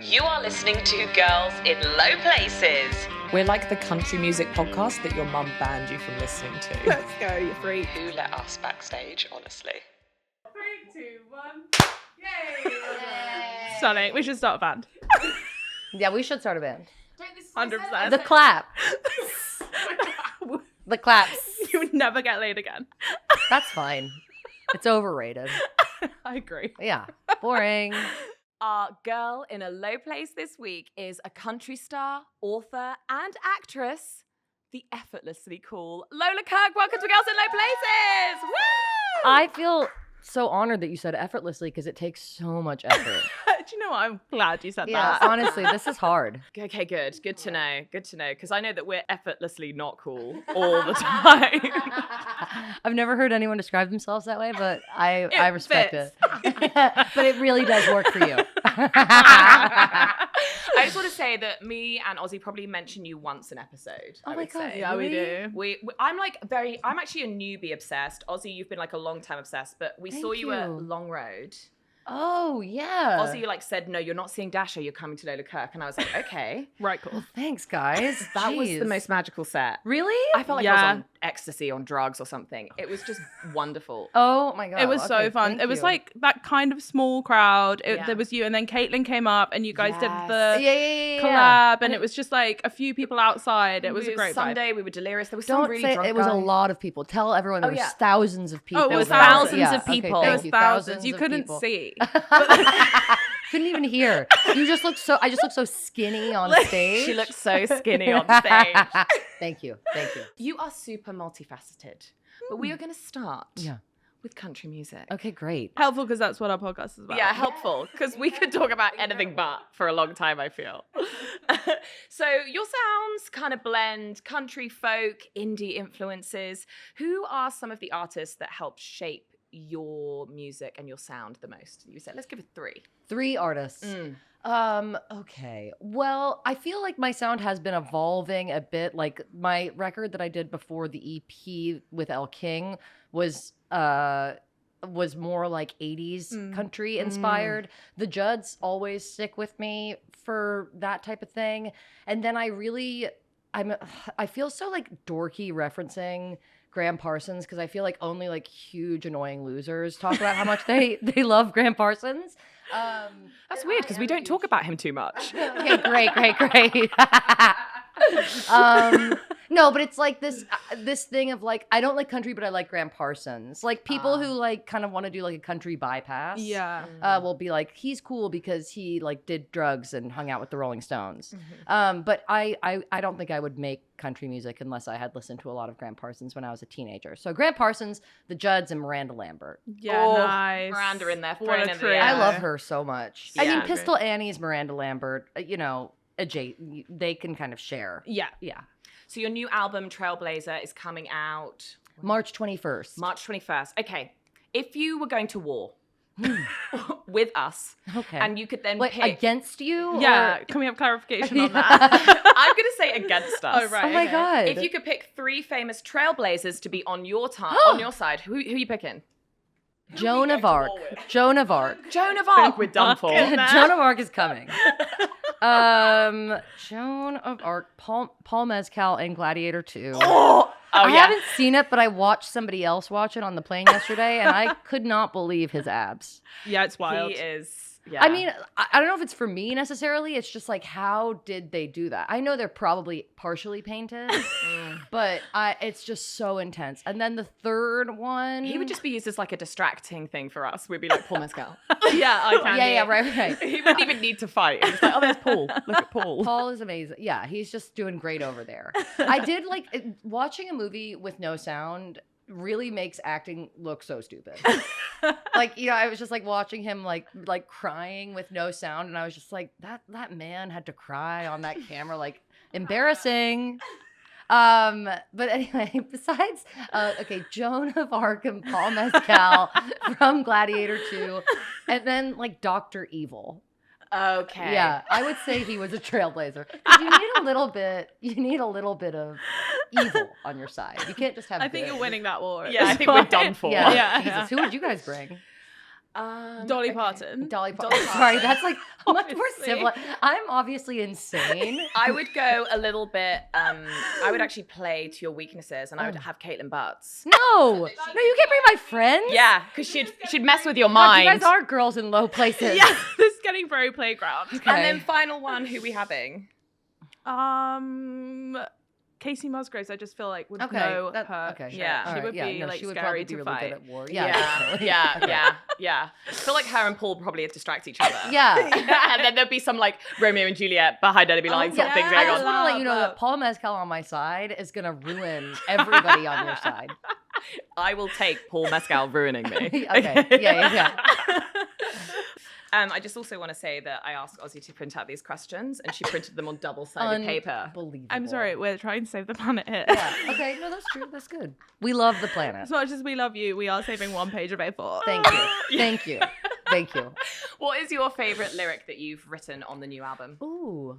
You are listening to Girls in Low Places. We're like the country music podcast that your mum banned you from listening to. Let's go, you freak. Who let us backstage, honestly? 3, 2, 1. Yay! Stunning. We should start a band. Yeah, we should start a band. 100%. The clap. The claps. You would never get laid again. That's fine. It's overrated. I agree. Yeah. Boring. Our girl in a low place this week is a country star, author, and actress, the effortlessly cool Lola Kirke. Welcome to Girls in Low Places. Woo! I feel so honored that you said effortlessly because it takes so much effort. Do you know what? I'm glad you said Yeah, that. honestly, this is hard. Okay, good. Good to know. Good to know. Because I know that we're effortlessly not cool all the time. I've never heard anyone describe themselves that way, but I respect fits. it. But it really does work for you. I just want to say that me and Ozzy probably mention you once an episode. Oh I my would God, say. Yeah, we do. I'm actually a newbie obsessed. Ozzy, you've been like a long time obsessed, but we saw Thank you at you. Long Road. Oh, yeah. Ozzy like said, no, you're not seeing Dasher, you're coming to Lola Kirke. And I was like, okay. Right, cool. Thanks, guys. That was the Jeez. most magical set. Really? I felt like I was Yeah. on ecstasy, on drugs or something. It was just wonderful. Oh, my God. It was so Okay, fun. thank It was you. like that kind of small crowd. Yeah. There was you, and then Caitlin came up, and you guys did Yes. the yeah. collab, and it was just like a few people outside. It was a great vibe. Sunday, we were delirious. There was some Don't really say drunk it was a guys. lot of people. Tell everyone there Oh, was yeah. thousands of people. it was there. thousands Yeah, of okay, people. thank It was you. thousands. You of couldn't people. see. Couldn't even hear. You just look so. I just look so skinny on stage. She looked so skinny on stage. Thank you. Thank you. You are super multifaceted. But we are going to start Yeah. with country music. Okay, great. Helpful because that's what our podcast is about. Yeah, helpful, because we could talk about anything but for a long time, I feel. So your sounds kind of blend country, folk, indie influences. Who are some of the artists that help shape your music and your sound the most? You said, let's give it 3. 3 artists. Okay. Well, I feel like my sound has been evolving a bit. Like my record that I did before the EP with El King was more like 80s country inspired. The Judds always stick with me for that type of thing. And then I feel so like dorky referencing Graham Parsons because I feel like only like huge annoying losers talk about how much they love Graham Parsons. That's weird, because we don't talk about him too much. Okay, great. No, but it's like this thing of like I don't like country, but I like Graham Parsons. Like people who like kind of want to do like a country bypass. Yeah. Will be like he's cool because he like did drugs and hung out with the Rolling Stones. But I don't think I would make country music unless I had listened to a lot of Graham Parsons when I was a teenager. So Graham Parsons, the Judds, and Miranda Lambert. Yeah, nice. Miranda in there, What thrown a in the trio. air. I love her so much. I Yeah. mean, Pistol Annie's Miranda Lambert. They can kind of share. Yeah. Yeah. So your new album, Trailblazer, is coming out March 21st. March 21st. Okay. If you were going to war with us, Okay. and you could then Wait, pick... against you? Yeah. Or- Can we have clarification on Yeah. that? I'm going to say against us. Oh, right. Oh my okay. God. If you could pick 3 famous Trailblazers to be on your on your side, who are you picking? Joan of Arc. Joan of Arc. Joan of Arc. We're done for. Fucking hell. Joan of Arc is coming. Joan of Arc, Paul Mescal, and Gladiator 2. Oh I yeah. haven't seen it, but I watched somebody else watch it on the plane yesterday, and I could not believe his abs. Yeah, it's wild. He is. Yeah. I mean, I don't know if it's for me necessarily. It's just like, how did they do that? I know they're probably partially painted, but it's just so intense. And then the third one, he would just be used as like a distracting thing for us. We'd be like, Paul Mescal. Yeah, I can. yeah, right. He wouldn't even need to fight. It's like, oh, there's Paul. Look at Paul. Paul is amazing. Yeah, he's just doing great over there. I did like watching a movie with no sound really makes acting look so stupid. Like, I was just like watching him like crying with no sound, and I was just like, that man had to cry on that camera, like embarrassing. But anyway, besides Joan of Arc and Paul Mescal from Gladiator 2, and then like Dr. Evil. Okay. Yeah, I would say he was a trailblazer. 'Cause you need a little bit of evil on your side. You can't just have I think good. you're winning that war. at Yeah, I this think we're point. done for. Yeah, Yeah, Jesus. yeah. Who would you guys bring? Dolly okay. Parton. Dolly Dolly Parton. Sorry, Parton. that's like much more Obviously. civilized. I'm obviously insane. I would go a little bit. I would actually play to your weaknesses, and I would Oh. have Caitlin Butts. No, you can't bring my friends. Yeah, because she'd mess with your God, mind. you guys are girls in low places. Yeah, this is getting very playground. And then final one, who we having? Casey Musgraves, I just feel like would Okay, know that- her. okay, sure. Yeah. She All right, would yeah, be no, like she would scary probably be to really fight. good at war. Yeah, definitely. yeah, Okay. yeah. I feel like her and Paul probably distract each other. Yeah. And then there'd be some like Romeo and Juliet behind enemy lines sort of thing yeah. going I just on. want to let you know Love. that Paul Mezcal on my side is gonna ruin everybody on your side. I will take Paul Mescal ruining me. Okay. Yeah. I just also want to say that I asked Ozzy to print out these questions, and she printed them on double-sided paper. Unbelievable. I'm sorry, we're trying to save the planet here. Yeah. Okay. No, that's true. That's good. We love the planet. As much as we love you, we are saving one page of A4. Thank you. Thank you. Thank you. What is your favorite lyric that you've written on the new album? Ooh.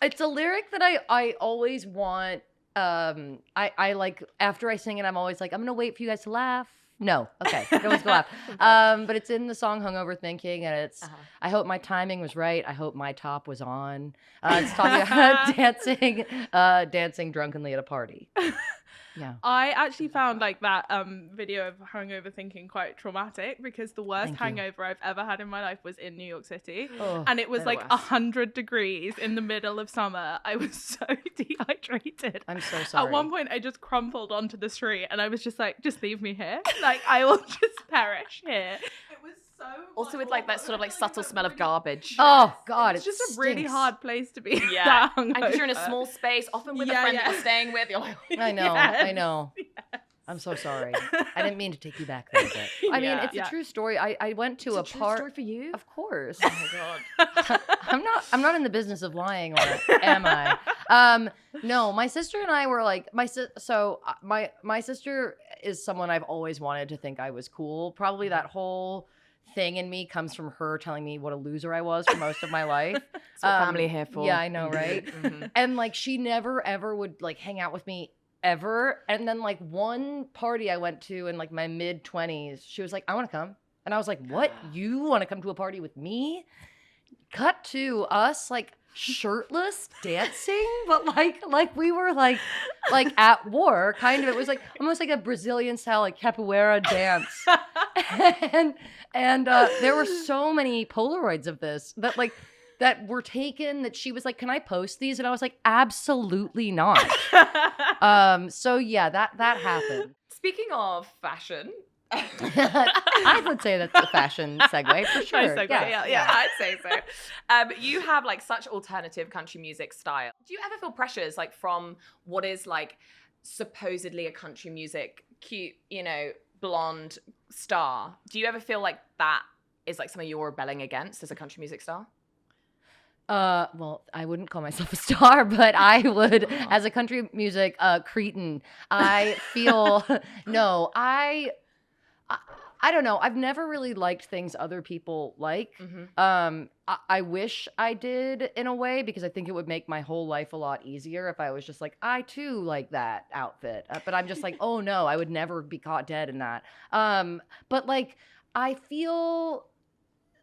It's a lyric that I always want. I like after I sing it, I'm always like, I'm gonna wait for you guys to laugh. No, okay, no one's gonna laugh. But it's in the song "Hungover Thinking," and it's. I hope my timing was right. I hope my top was on. It's talking about dancing drunkenly at a party. Yeah. I actually found like that video of Hangover Thinking quite traumatic because the worst Thank you. hangover I've ever had in my life was in New York City. Oh, And it was they're the like worst. 100 degrees in the middle of summer. I was so dehydrated. I'm so sorry. At one point, I just crumpled onto the street and I was just like, just leave me here. Like, I will just perish here. It was so Also with like that sort of like subtle smell of garbage. Oh God, It's it just a really stinks. hard place to be. Yeah. that And because you're in a hungover. small space, often with a Yeah, friend yeah. that you're staying with, you're like, I know. Yes. I know. I'm so sorry. I didn't mean to take you back there, but I mean, Yeah. it's a true story. I went to it's a a true park. story for you? Of course. Oh my god. I'm not in the business of lying, or am I? No, my sister and I were like my sister is someone I've always wanted to think I was cool. Probably that whole thing in me comes from her telling me what a loser I was for most of my life. That's what family are here for. Yeah, I know, right? Mhm. And like she never ever would like hang out with me ever. And then like one party I went to in like my mid-20s, she was like, I want to come. And I was like, what? You want to come to a party with me? Cut to us like shirtless dancing, but like we were like at war, kind of. It was like almost like a Brazilian style like capoeira dance. and there were so many Polaroids of this that were taken that she was like, can I post these? And I was like, absolutely not. So yeah, that happened. Speaking of fashion, I would say that's a fashion segue for sure. Nice segue, yeah. I'd say so. You have like such alternative country music style. Do you ever feel pressures like from what is like supposedly a country music cute, blonde star? Do you ever feel like that is like something you're rebelling against as a country music star? Well, I wouldn't call myself a star, but I would, as a country music cretin. I feel no, I don't know. I've never really liked things other people like. Mm-hmm. I wish I did in a way because I think it would make my whole life a lot easier if I was just like, I too like that outfit. But I'm just like, oh no, I would never be caught dead in that. But like, I feel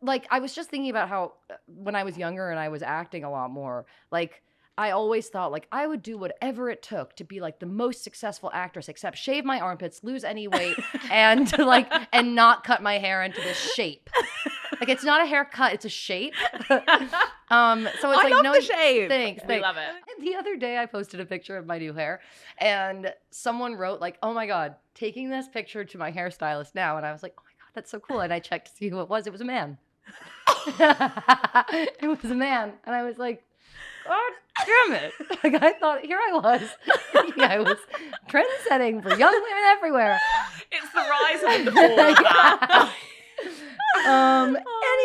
like I was just thinking about how when I was younger and I was acting a lot more, like I always thought like I would do whatever it took to be like the most successful actress, except shave my armpits, lose any weight, and not cut my hair into this shape. Like it's not a haircut, it's a shape. So it's I like love no the shave. thanks. We love it. And the other day I posted a picture of my new hair and someone wrote like, oh my God, taking this picture to my hairstylist now. And I was like, oh my God, that's so cool. And I checked to see who it was. It was a man. It was a man. And I was like, God damn it. Like I thought, here I was. Thinking I was trendsetting for young women everywhere. It's the rise and the fall of that.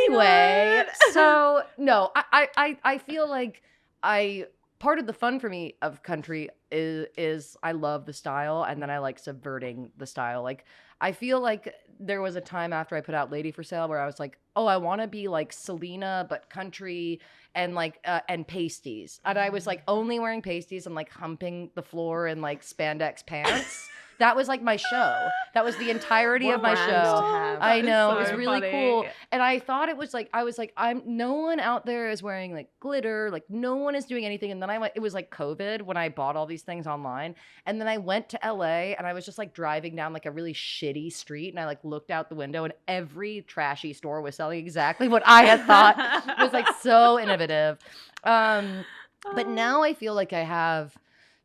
Anyway, so no, I feel like part of the fun for me of country is I love the style and then I like subverting the style. Like I feel like there was a time after I put out Lady for Sale where I was like, oh, I want to be like Selena but country and like and pasties. And I was like only wearing pasties and like humping the floor in like spandex pants. that was like my show. That was the entirety What of my brand show. to have. I That is know, it so was really funny. cool. And I thought it was like, I was like, no one out there is wearing like glitter, like no one is doing anything. And then it was like COVID when I bought all these things online. And then I went to LA and I was just like driving down like a really shitty street and I like looked out the window and every trashy store was selling exactly what I had thought was like so innovative. But now I feel like I have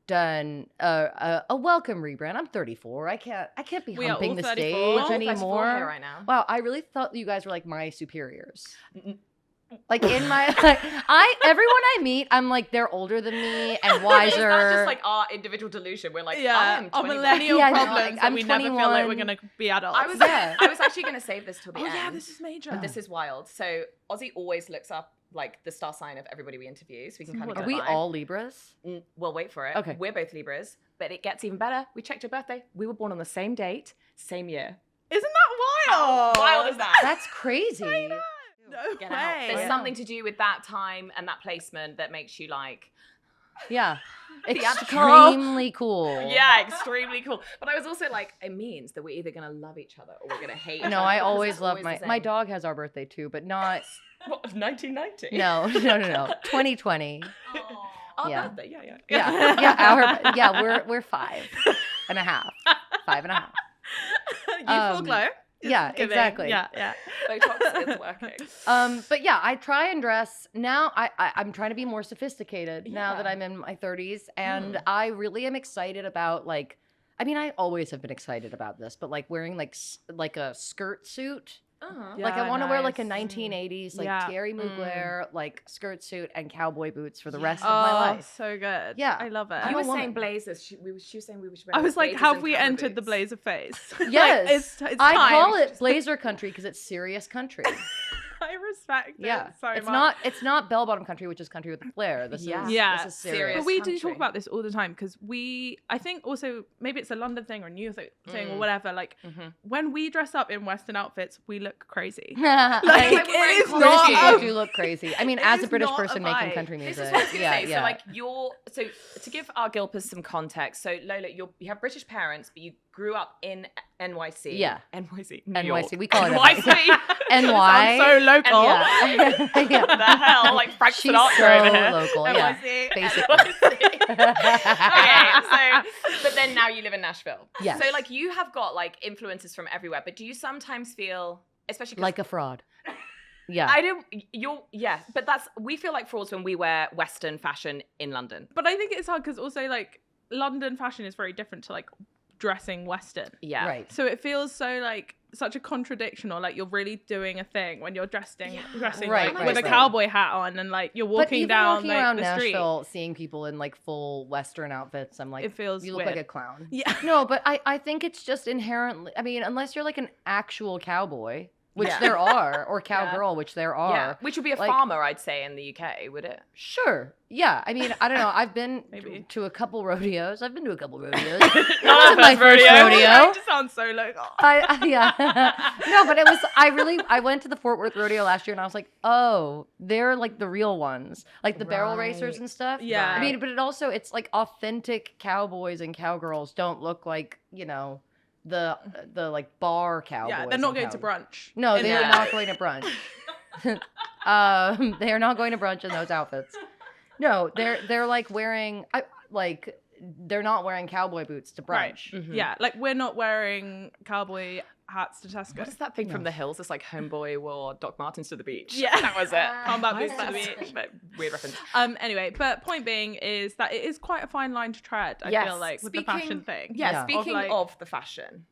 done a welcome rebrand. I'm 34. I can't be We are humping all the 34. stage We're all 34 anymore. here right now. Wow, I really thought you guys were like my superiors. N- Like in my everyone I meet, I'm like they're older than me and wiser. Is that just like our individual delusion? We're like, I Yeah, am our 21. millennial Yeah, no, problems like, that I'm we never feel like we're 21. gonna be adults. I was Yeah. I was actually going to save this till the oh end. yeah, this is major. But this is wild. So Ozzy always looks up like the star sign of everybody we interview, so we can kind of Are get Are we a vibe. all Libras? Well, wait for it. Okay. We're both Libras, but it gets even better. We checked your birthday. We were born on the same date, same year. Isn't that wild? How wild is that? That's crazy. No Get way. out. There's Yeah. something to do with that time and that placement that makes you like, Yeah. Theatrical. Extremely cool. yeah, extremely cool. But I was also like, it means that we're either gonna love each other or we're gonna hate each other. No, I because always it's love the my same. dog has our birthday too, but not What, 1990? no. 2020. Our Yeah. birthday, yeah. We're 5.5. 5.5. Youthful glow. is yeah, giving. exactly. Yeah. Botox is working. But yeah, I try and dress now. I'm trying to be more sophisticated now that Yeah. I'm in my 30s, and I really am excited about like. I mean, I always have been excited about this, but like wearing like a skirt suit. Uh-huh. Yeah. Like I want to wear like a nice. 1980s like Yeah. Thierry Mugler like skirt suit and cowboy boots for the Yeah. rest of my Oh, life. so good. Yeah. I love it. I'm You a were woman. saying blazers. She was saying we should. I was like, blazers have and we cowboy entered the boots. blazer phase? Yes, it's I time. call it blazer country because it's serious country. I respect Yeah, it so it's much. it's not bell bottom country, which is country with a flair. This Yeah. is Yeah. this is serious. Serious. But we do country. talk about this all the time because I think also maybe it's a London thing or a New York thing or whatever. Like Mhm. when we dress up in Western outfits, we look crazy. Like, Like, we're wearing it is costumes. not. British a- people do look crazy. I mean, It as a is British not a person making vibe. country This music, is what I was gonna yeah, say. yeah. So like to give our Gilpers some context. So Lola, you have British parents, but you grew up in NYC. Yeah. NYC. New NYC. York. We call it NYC. NY. Sounds so local. Yeah. Yeah. What the hell? Like Frank She's Sinatra so over here. local. Yeah. NYC. Basically. Okay, so but then now you live in Nashville. Yes. So like you have got like influences from everywhere, but do you sometimes feel, especially 'cause Like a fraud. Yeah. I don't, but we feel like frauds when we wear Western fashion in London. But I think it's hard because also like London fashion is very different to like dressing Western. Yeah. Right. So it feels so like such a contradiction, or like you're really doing a thing when you're dressing Right, like, right, with a right. cowboy hat on and like you're But walking even down walking like around the street. Nashville, seeing people in like full Western outfits, I'm like, It feels you look weird. like a clown. Yeah. No, but I think it's just inherently. I mean, unless you're like an actual cowboy, which Yeah. there are, or cowgirl, which there are. Yeah. Which would be a like- farmer, I'd say, in the UK, would it? Sure. Yeah. I mean, I don't know. I've been Maybe. to a couple rodeos. I've been to a couple rodeos. Not Wasn't my first rodeo. It just sounds so local. Yeah. No, but I went to the Fort Worth rodeo last year and I was like, oh, they're like the real ones. Like the barrel racers Right. and stuff. Yeah. I mean, but it's like authentic cowboys and cowgirls don't look like, the like bar cowboys. Yeah, they're not and going to cow- brunch. No, in they're Yeah. not going to brunch. They are not going to brunch in those outfits. No, they're like wearing they're not wearing cowboy boots to Right. brunch. Mhm. Yeah, like we're not wearing cowboy hats to Tesco. What is that thing from No. the hills? It's like Homeboy wore Doc Martens to the beach. Yeah. That was it. Combat Why boots is to the that beach. such a weird reference. Anyway, but point being is that it is quite a fine line to tread, I Yes. feel like, with the Speaking- fashion thing. Yeah, Yeah. speaking Of, like- of the fashion,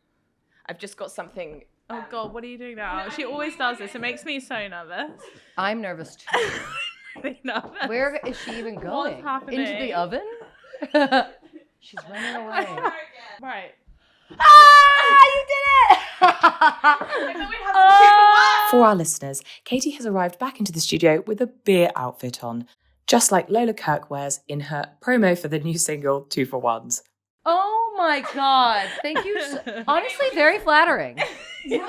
I've just got something. Oh god, what are you doing now? She always does this. It makes me so nervous. I'm nervous too. Really nervous. Where is she even going? happening? Into the oven? She's running away. Right. You did it! For our listeners, Katie has arrived back into the studio with a beer outfit on, just like Lola Kirke wears in her promo for the new single 2 for 1s. Oh my god. Thank you. Honestly, very flattering. Yeah.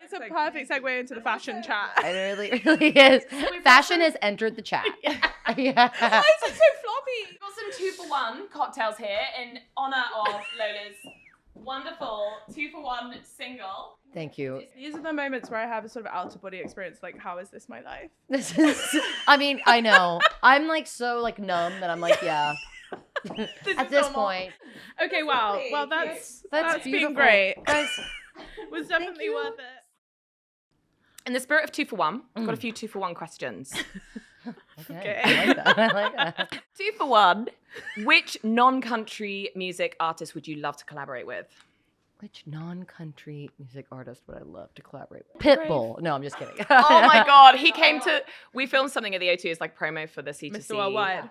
It's a perfect segue into the fashion chat. It really is. Fashion has entered the chat. Yeah. Why is it so floppy? We've got some 2 for 1 cocktails here in honor of Lola's Wonderful. 2-for-1 single. Thank you. These are the moments where I have a sort of out of body experience. Like, how is this my life? This is, I mean, I know. I'm like so like numb that I'm like, yeah. At this point. Okay, wow. Well, that's beautiful. been great. Guys, It was definitely worth it. In the spirit of 2-for-1, I've got a few 2-for-1 questions. okay. I like that. I like that. 2-for-1, which non-country music artist would you love to collaborate with? Which non-country music artist would I love to collaborate with? Pitbull. No, I'm just kidding. Oh my God, we filmed something at the O2 as like promo for the C2C Mr. Worldwide.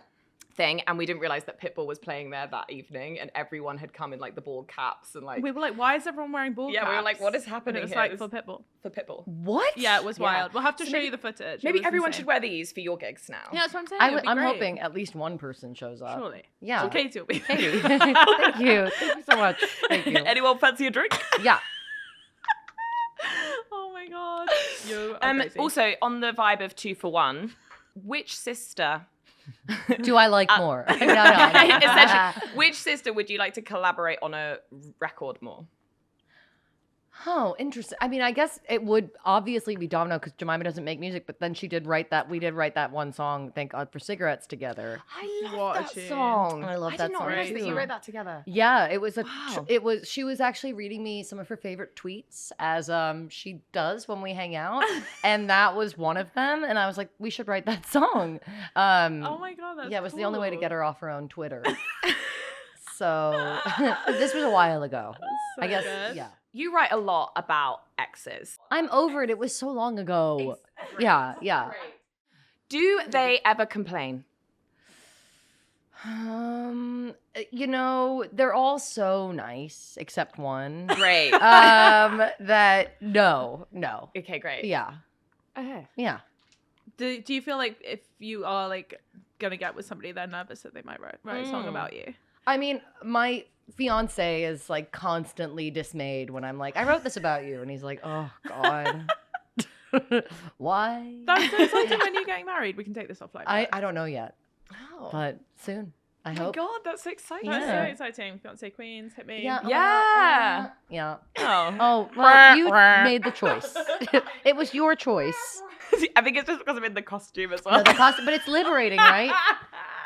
thing, and we didn't realize that Pitbull was playing there that evening, and everyone had come in like the bald caps and like. We were like, why is everyone wearing ball caps? Yeah, we were like, what is happening And it was here? like for Pitbull. For Pitbull. What? Yeah, it was wild. We'll have to So show maybe- you the footage. Maybe It was everyone insane. should wear these for your gigs now. Yeah, that's what I'm saying. It'd be I'm great. hoping at least one person shows up. Surely. Yeah. So Katie will be. Katie. Thank you. Thank you so much. Thank you. Anyone fancy a drink? Yeah. Oh my God. You are crazy. Also, on the vibe of 2-for-1, which sister? Do I like more? No. Essentially, which sister would you like to collaborate on a record more? Oh, interesting. I mean, I guess it would obviously be Domino because Jemima doesn't make music, but then we did write that one song, Thank God for Cigarettes, together. I love What a that tune. song. I love I that did not song realize that you too. wrote that together. Yeah, it was Wow. she was actually reading me some of her favorite tweets as she does when we hang out, and that was one of them, and I was like, we should write that song. Oh my God, that's yeah, it was the only way to cool. get her off her own Twitter. So this was a while ago. So I guess good. yeah. You write a lot about exes. I'm over it. It was so long ago. Yeah. Do they ever complain? They're all so nice except one. Great. That no. Okay, great. Yeah. Okay. Yeah. Do you feel like if you are like gonna get with somebody, they're nervous that they might write a song about you? I mean, my fiance is like constantly dismayed when I'm like, I wrote this about you, and he's like, oh God. Why? That's so exciting. When you're getting married, we can take this offline. I don't know yet, Oh. but soon. I Oh my hope. God, that's so exciting. That's Yeah. so exciting. Fiance Queens, hit me. Yeah. Yeah. Yeah. Oh. Oh, well, you made the choice. It was your choice. I think it's just because I'm in the costume as No, well. but it's liberating, right?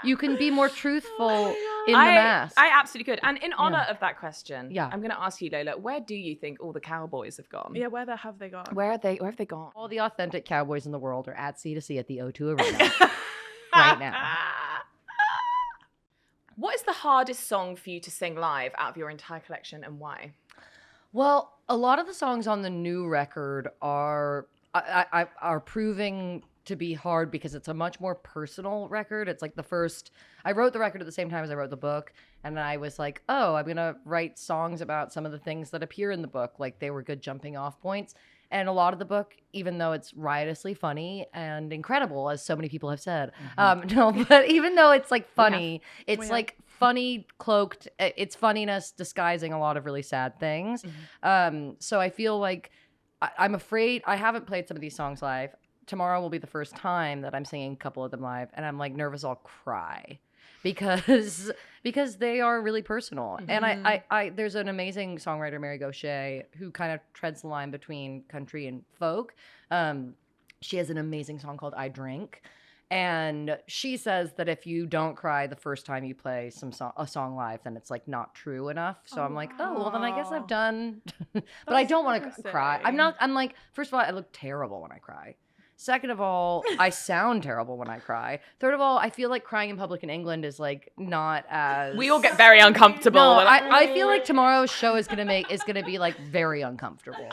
You can be more truthful in the mask. I absolutely could. And in honor of that question, Yeah. I'm going to ask you, Lola, where do you think all the cowboys have gone? Yeah, where the have they gone? Where have they gone? All the authentic cowboys in the world are at C2C at the O2 Arena right now. What is the hardest song for you to sing live out of your entire collection, and why? Well, a lot of the songs on the new record are proving to be hard because it's a much more personal record. It's like I wrote the record at the same time as I wrote the book, and I was like, oh, I'm gonna write songs about some of the things that appear in the book, like they were good jumping off points. And a lot of the book, even though it's riotously funny and incredible, as so many people have said, but even though it's like funny, it's like funny cloaked, it's funniness disguising a lot of really sad things. So I feel like I'm afraid I haven't played some of these songs live. Tomorrow will be the first time that I'm singing a couple of them live, and I'm like nervous I'll cry because they are really personal. And I there's an amazing songwriter, Mary Gaucher, who kind of treads the line between country and folk. She has an amazing song called I Drink. And she says that if you don't cry the first time you play a song live, then it's like not true enough. So I'm like, oh, well then I guess I've done, but I don't want to cry. I'm like, first of all, I look terrible when I cry. Second of all, I sound terrible when I cry. Third of all, I feel like crying in public in England is like not as. We all get very uncomfortable. No, We're like, I feel like tomorrow's show is gonna be like very uncomfortable.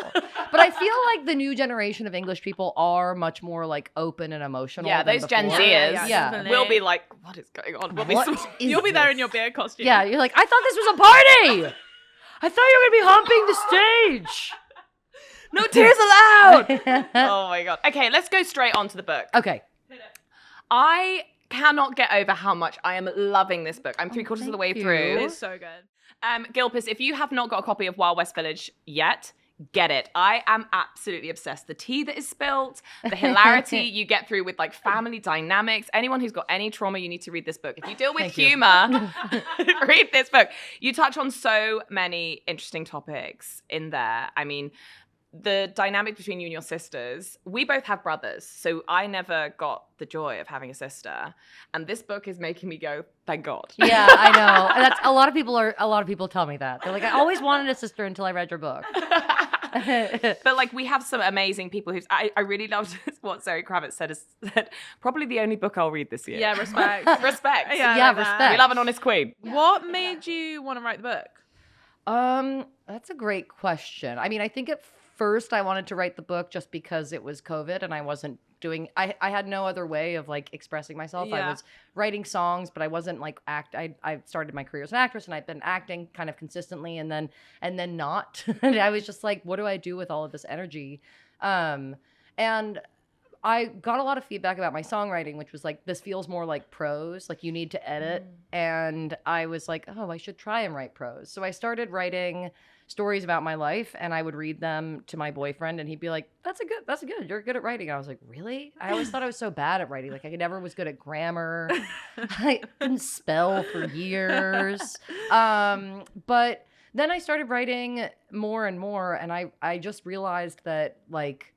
But I feel like the new generation of English people are much more like open and emotional. yeah, than those Gen before. Zers Yeah. will be like, what is going on? We'll be What so- is You'll be there this? in your beard costume. Yeah, you're like, I thought this was a party. I thought you were gonna be humping the stage. no tears allowed. Oh my God. Okay, let's go straight on to the book. Okay. I cannot get over how much I am loving this book. I'm 3/4 of the way thank you. through. It's so good. Gilpis, if you have not got a copy of Wild West Village yet, get it. I am absolutely obsessed. The tea that is spilt, the hilarity you get through with like family dynamics. Anyone who's got any trauma, you need to read this book. If you deal with humor, read this book. You touch on so many interesting topics in there. I mean, the dynamic between you and your sisters. We both have brothers, so I never got the joy of having a sister. And this book is making me go, thank God. Yeah, I know. And that's a lot of people tell me that. They're like, I always wanted a sister until I read your book. But like we have some amazing people who's I really loved what Zoe Kravitz said probably the only book I'll read this year. Yeah, respect. Respect. Yeah, respect. We love an honest queen. What made you want to write the book? That's a great question. I mean, I think at first I wanted to write the book just because it was COVID and I wasn't doing, I had no other way of like expressing myself. Yeah. I was writing songs, but I wasn't like I started my career as an actress and I'd been acting kind of consistently and then not. And I was just like, what do I do with all of this energy? And I got a lot of feedback about my songwriting, which was like, this feels more like prose, like you need to edit. And I was like, oh, I should try and write prose. So I started writing stories about my life and I would read them to my boyfriend and he'd be like, that's good. You're good at writing. And I was like, really? I always thought I was so bad at writing. Like I never was good at grammar. I couldn't spell for years. But then I started writing more and more and I just realized that like,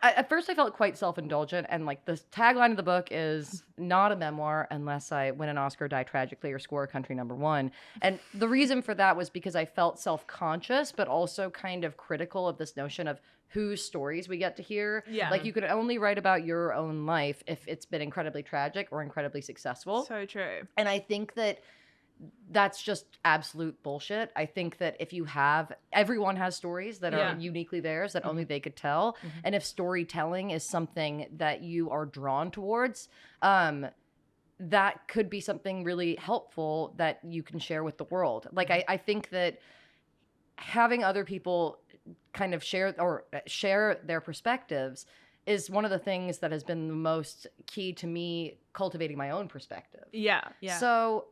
at first I felt quite self-indulgent and like the tagline of the book is not a memoir unless I win an Oscar, die tragically, or score a country #1. And the reason for that was because I felt self-conscious, but also kind of critical of this notion of whose stories we get to hear. Yeah. Like you could only write about your own life if it's been incredibly tragic or incredibly successful. So true. And I think that that's just absolute bullshit. I think that if you have, everyone has stories that are uniquely theirs that only they could tell. And if storytelling is something that you are drawn towards, that could be something really helpful that you can share with the world. Like, I think that having other people kind of share their perspectives is one of the things that has been the most key to me cultivating my own perspective. Yeah. So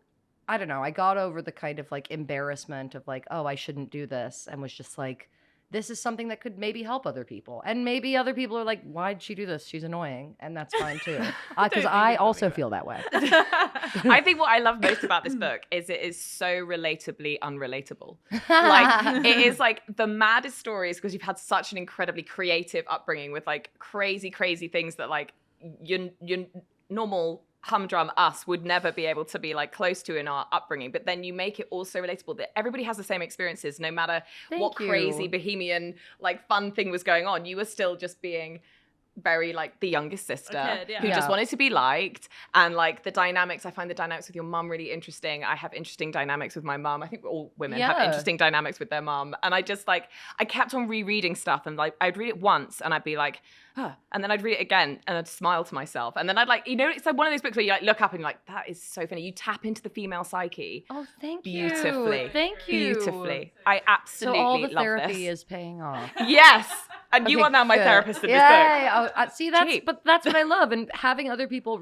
I don't know. I got over the kind of like embarrassment of like, oh, I shouldn't do this, and was just like, this is something that could maybe help other people. And maybe other people are like, why'd she do this? She's annoying. And that's fine too. Because I also feel that way. I think what I love most about this book is it is so relatably unrelatable. Like it is like the maddest stories because you've had such an incredibly creative upbringing with like crazy, crazy things that like your normal humdrum us would never be able to be like close to in our upbringing, but then you make it also relatable that everybody has the same experiences no matter what crazy bohemian like fun thing was going on. You were still just being very like the youngest sister who just wanted to be liked. And like the dynamics, I find the dynamics with your mum really interesting. I have interesting dynamics with my mum. I think all women have interesting dynamics with their mum. And I just like, I kept on rereading stuff and like I'd read it once and I'd be like, and then I'd read it again and I'd smile to myself. And then I'd like, you know, it's like one of those books where you like look up and you're like, that is so funny. You tap into the female psyche. Oh, thank you. Beautifully. Thank you. Beautifully. I absolutely love this. So all the therapy is paying off. Yes. And you are now my therapist in this book. See, but that's what I love. And having other people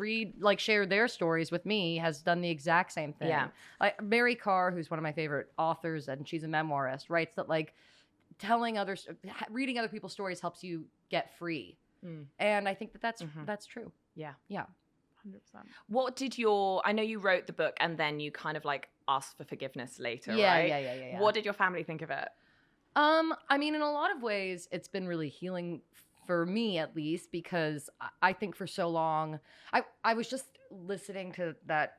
share their stories with me has done the exact same thing. Yeah. Like Mary Carr, who's one of my favorite authors, and she's a memoirist, writes that like reading other people's stories helps you get free. And I think that's true. Yeah. 100%. What did I know you wrote the book and then you kind of like asked for forgiveness later, right? Yeah. What did your family think of it? I mean, in a lot of ways, it's been really healing for me, at least, because I think for so long, I was just listening to that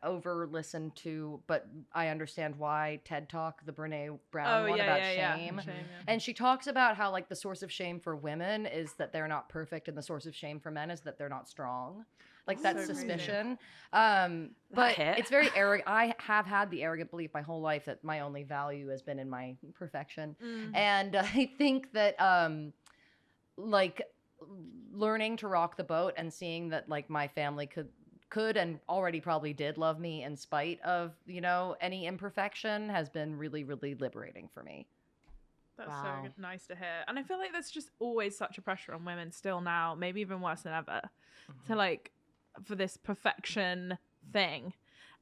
listened to, but I understand why TED Talk, the Brene Brown one about shame. And she talks about how like the source of shame for women is that they're not perfect, and the source of shame for men is that they're not strong. Like that suspicion. But it's very arrogant. I have had the arrogant belief my whole life that my only value has been in my perfection. And I think that like learning to rock the boat and seeing that like my family could and already probably did love me in spite of, you know, any imperfection has been really, really liberating for me. That's so nice to hear. And I feel like there's just always such a pressure on women still now, maybe even worse than ever, to like, for this perfection thing.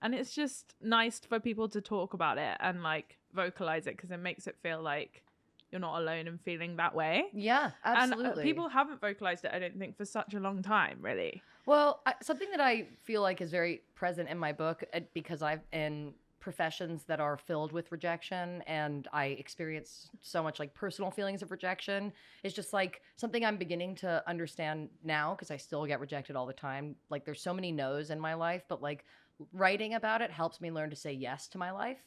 And it's just nice for people to talk about it and like vocalize it because it makes it feel like you're not alone in feeling that way. Yeah, absolutely. And people haven't vocalized it, I don't think, for such a long time, really. Well, something that I feel like is very present in my book, because I'm in professions that are filled with rejection, and I experience so much like personal feelings of rejection, is just like something I'm beginning to understand now, because I still get rejected all the time. Like there's so many no's in my life, but like writing about it helps me learn to say yes to my life.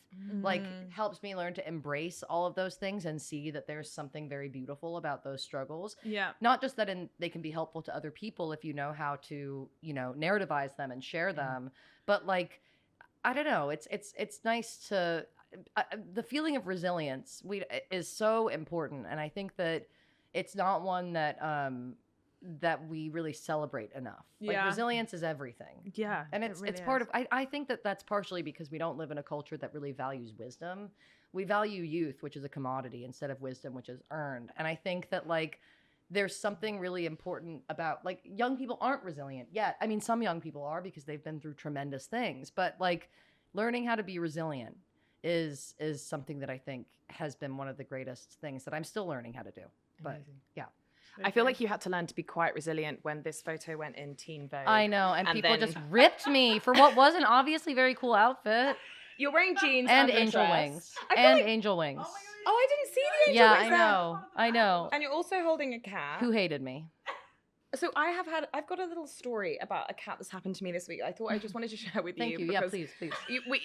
Like helps me learn to embrace all of those things and see that there's something very beautiful about those struggles. Yeah. Not just that they can be helpful to other people if you know how to, narrativize them and share them, but like, I don't know, it's nice to the feeling of resilience is so important, and I think that it's not one that that we really celebrate enough. Like resilience is everything. Yeah. And it's part of I think that that's partially because we don't live in a culture that really values wisdom. We value youth, which is a commodity, instead of wisdom, which is earned. And I think that like there's something really important about like young people aren't resilient yet. I mean, some young people are because they've been through tremendous things, but like learning how to be resilient is something that I think has been one of the greatest things that I'm still learning how to do. But yeah. I feel like you had to learn to be quite resilient when this photo went in Teen Vogue. I know, and people just ripped me for what was an obviously very cool outfit. You're wearing jeans and under a angel dress. wings. And angel wings. Oh, I didn't see the angel Yeah, wings I know. And you're also holding a cat. Who hated me? So I've got a little story about a cat that's happened to me this week. I thought I just wanted to share with Thank you. Yeah, please.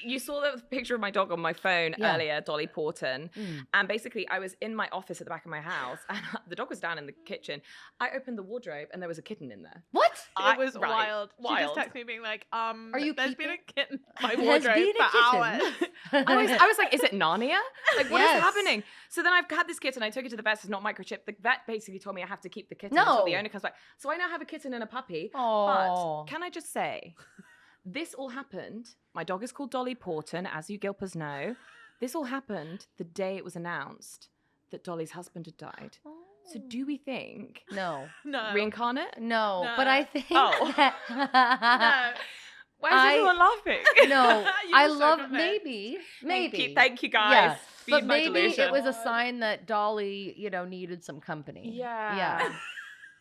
You saw the picture of my dog on my phone earlier, Dolly Porton. And basically I was in my office at the back of my house and the dog was down in the kitchen. I opened the wardrobe and there was a kitten in there. What? It was wild. She just texted me being like, Are you there's keeping? been a kitten in my wardrobe for hours. I was like, is it Narnia? Like, what is happening? So then I've had this kitten. I took it to the vet. It's not microchipped. The vet basically told me I have to keep the kitten until the owner comes back. So I now have a kitten and a puppy. Aww. But can I just say, this all happened. My dog is called Dolly Porton, as you Gilpers know. This all happened the day it was announced that Dolly's husband had died. So do we think No. reincarnate? No. No. But I think Oh. No. Why is everyone laughing? No. You I were so love convinced. maybe. Thank you guys. Yeah. Feed But my maybe delusion. it was a sign that Dolly, needed some company. Yeah.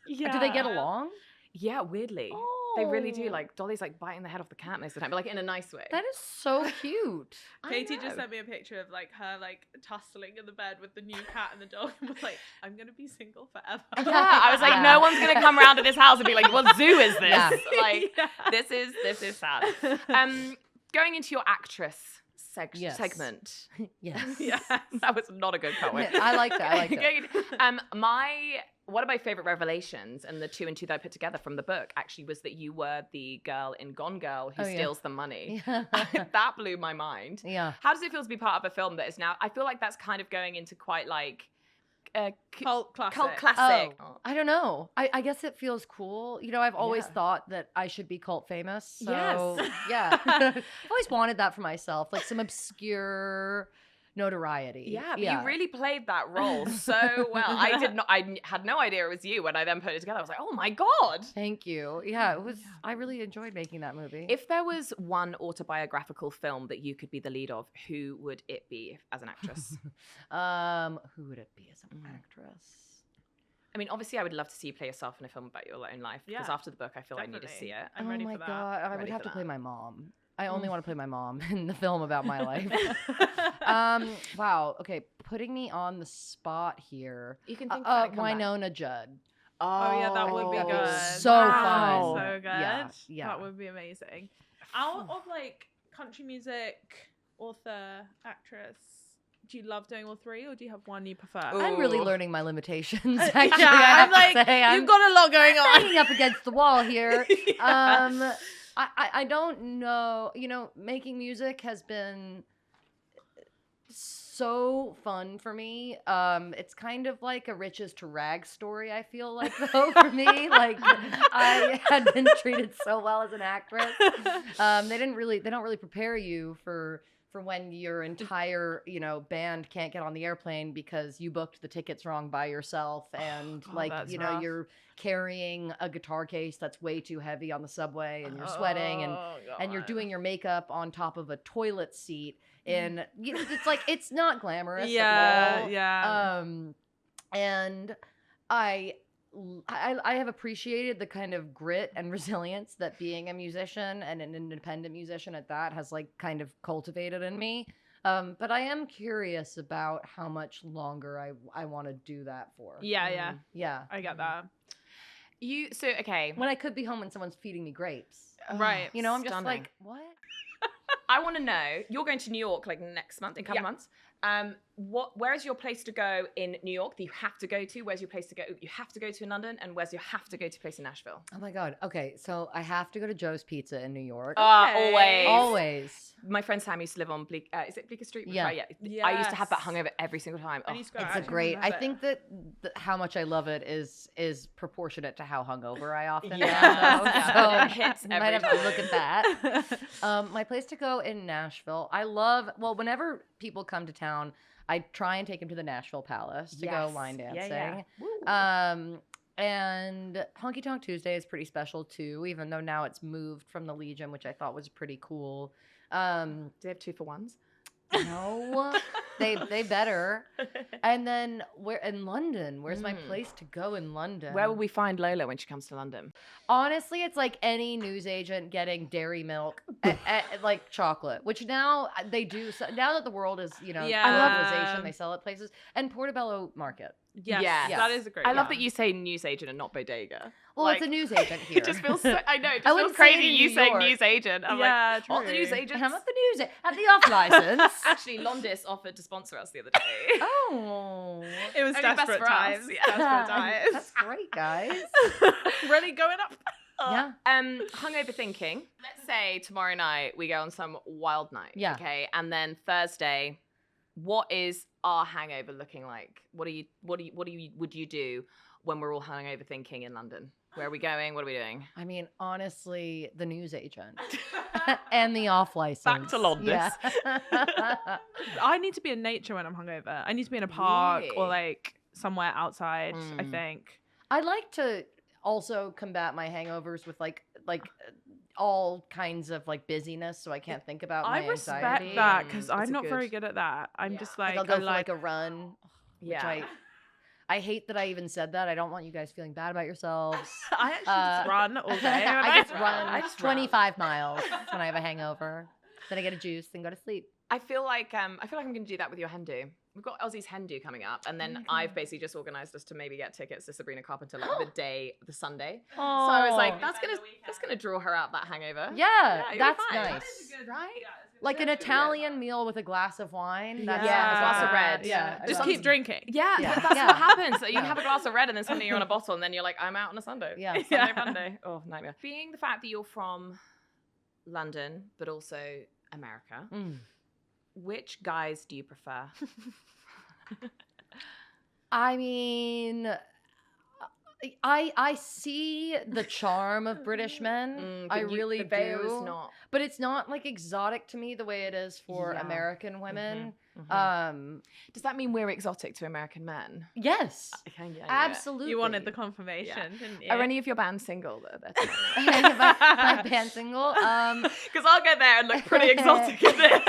Do they get along? Yeah, weirdly. They really do. Like, Dolly's like biting the head off the cat most of the time, but like in a nice way. That is so cute. Katie just sent me a picture of like her like tussling in the bed with the new cat and the dog and was like, I'm gonna be single forever. Yeah, I was like, no one's gonna come around to this house and be like, what zoo is this? Yeah. Like, this is sad. Going into your actress segment. Yes. Yes. That was not a good poem. I like that. One of my favorite revelations, and the two and two that I put together from the book, actually was that you were the girl in Gone Girl who steals the money. Yeah. That blew my mind. Yeah. How does it feel to be part of a film that is now? I feel like that's kind of going into quite like Cult classic. Cult classic. Oh, I don't know. I guess it feels cool. I've always thought that I should be cult famous. So, Yes. yeah. I've always wanted that for myself, like some obscure notoriety. Yeah, but you really played that role so well. I had no idea it was you when I then put it together. I was like, oh my God. Thank you. Yeah, it was. I really enjoyed making that movie. If there was one autobiographical film that you could be the lead of, who would it be as an actress? Who would it be as an actress? I mean, obviously, I would love to see you play yourself in a film about your own life because after the book, I feel like I need to see it. I'm ready my for that. God, I would Ready have for to play that. my mom. I only want to play my mom in the film about my life. Wow. Okay, putting me on the spot here. You can think about it, come back. Winona Judd. Oh yeah, that would be that'd be good. so Wow. fun. So good. Yeah. That would be amazing. Out of like country music, author, actress, do you love doing all three, or do you have one you prefer? I'm really Ooh. learning my limitations. Actually, Yeah, I have I'm like, to say. you've got a lot going on. banging up against the wall here. Yeah. I don't know. Making music has been so fun for me. It's kind of like a riches to rags story, I feel like, though, for me. Like, I had been treated so well as an actress. They don't really prepare you for for when your entire, band can't get on the airplane because you booked the tickets wrong by yourself, and that's rough. you're carrying a guitar case that's way too heavy on the subway, and you're sweating, and you're doing your makeup on top of a toilet seat, and it's like it's not glamorous at all. Yeah. And I have appreciated the kind of grit and resilience that being a musician and an independent musician at that has like kind of cultivated in me. But I am curious about how much longer I want to do that for. Yeah. Yeah. I get that. Okay. When I could be home when someone's feeding me grapes. Right. I'm just Stunning. like, what? I want to know, you're going to New York like next month, in a couple months. Where is your place to go in New York that you have to go to? Where's your place to go you have to go to in London? And where's your have to go to place in Nashville? Oh my God. Okay. So I have to go to Joe's Pizza in New York. Always. Always. My friend Sam used to live on is it Bleecker Street? Yeah. Yeah. I used to have that hungover every single time. I used to go, It's I actually great. love I it. think that how much I love it is proportionate to how hungover I often am. Yeah. So It hits I might every have to time. look at that. My place to go in Nashville. Whenever people come to town, I try and take them to the Nashville Palace to go line dancing. And Honky Tonk Tuesday is pretty special too, even though now it's moved from the Legion, which I thought was pretty cool. Do they have 2-for-1s? No, they better. And then where in London? Where's my place to go in London? Where will we find Lola when she comes to London? Honestly, it's like any newsagent getting dairy milk, like chocolate, which now they do. So now that the world is, globalization, they sell at places. And Portobello Market. Yes, Yes. that is a great I love one. that you say newsagent and not bodega. Well, Like, it's a newsagent here. It just feels so, I know, it I just feels wouldn't say it crazy in you New saying York. newsagent. I'm Yeah, like, what the true. newsagent? I'm at the news at the off license. Actually, Londis offered to sponsor us the other day. Oh, It was Only best desperate for us. times. Yeah. Desperate times. that's great, guys. Really going up. Yeah. Hungover thinking. Let's say tomorrow night we go on some wild night. Yeah. Okay. And then Thursday, what is our hangover looking like? What would you do when we're all hungover thinking in London? Where are we going? What are we doing? I mean, honestly, the news agent and the off license. Back to Londis. Yeah. I need to be in nature when I'm hungover. I need to be in a park Really? or like somewhere outside, I Mm. think. I like to also combat my hangovers with like all kinds of like busyness, so I can't think about my I respect anxiety. that because It's I'm a not good- very good at that. I'm just like, I'll go I for like a run. Yeah. Which I hate that I even said that. I don't want you guys feeling bad about yourselves. I actually just run all day. I just run. I just run. 25 miles when I have a hangover. Then I get a juice, then go to sleep. I feel like I'm going to do that with your hen do. We've got Aussie's hen do coming up, and then I've basically just organised us to maybe get tickets to Sabrina Carpenter like the Sunday. So I was like, that's gonna draw her out that hangover. Yeah, you'll be that's fine. nice. Right? Like an Italian meal with a glass of wine. That's Yeah, a glass of red. Yeah, I Just love keep it. drinking. Yeah, Yeah. that's Yeah. what happens. You Yeah. have a glass of red, and then suddenly you're on a bottle, and then you're like, I'm out on a Sunday. Yeah. Sunday, Monday. Oh, nightmare. Being the fact that you're from London, but also America, which guys do you prefer? I mean, I see the charm of British men. I really the veil do. is not. But it's not like exotic to me the way it is for Yeah. American women. Does that mean we're exotic to American men? Yes, Okay, yeah, absolutely. You wanted the confirmation, didn't you? Are any of your bands single though? my band single. Because I'll go there and look pretty exotic in this.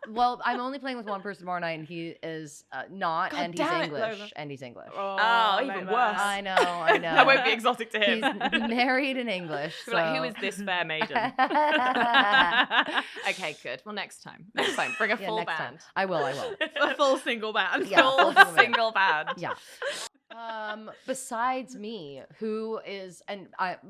Well, I'm only playing with one person tomorrow night, and he is not, God and he's damn it, English, Lola. and he's English. Oh, even nightmare. worse. I know, I know. That won't be exotic to him. He's married in English. You're like, who so- is this fair maiden? Okay, good. Well, next time, bring a Yeah, full next band. time. I will. A full single band. Yeah. Full full single band. Yeah. Besides me, who is,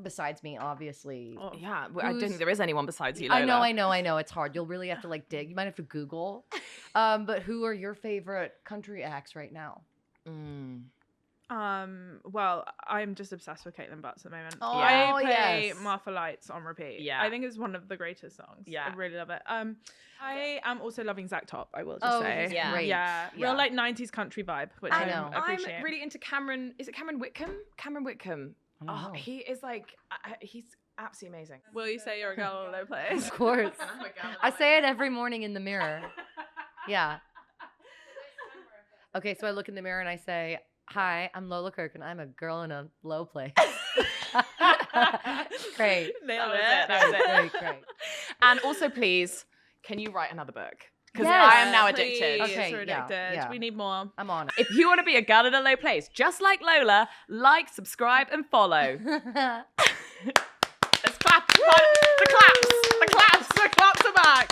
besides me, obviously. Oh, Yeah, I don't Who's- think there is anyone besides you, Lola. I know. It's hard. You'll really have to like dig. You might have to Google. But who are your favorite country acts right now? Well, I'm just obsessed with Caitlin Butts at the moment. Oh, I play yes. Martha Lights on repeat. Yeah. I think it's one of the greatest songs. Yeah. I really love it. I am also loving Zach Top, I will just Oh, say. he's Yeah. great. Yeah. Yeah. Real like 90s country vibe, which I I know. appreciate. I'm really into Cameron. Is it Cameron Whitcomb? Cameron Whitcomb. I don't know. He is like Absolutely amazing. Will you say you're a girl in a low place? Of course. I say it every morning in the mirror. Yeah. Okay, so I look in the mirror and I say, "Hi, I'm Lola Kirke, and I'm a girl in a low place." Great. Nailed That was it. Great. And also, please, can you write another book? Because Yes, I am now addicted. Please, Okay, we're yeah, addicted. yeah. We need more. I'm on If you want to be a girl in a low place, just like Lola, like, subscribe, and follow. it. Let's clap. The claps are back.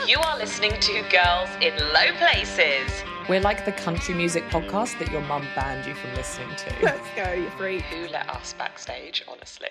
You are listening to Girls in Low Places. We're like the country music podcast that your mum banned you from listening to. Let's go, you freak. Who let us backstage, honestly?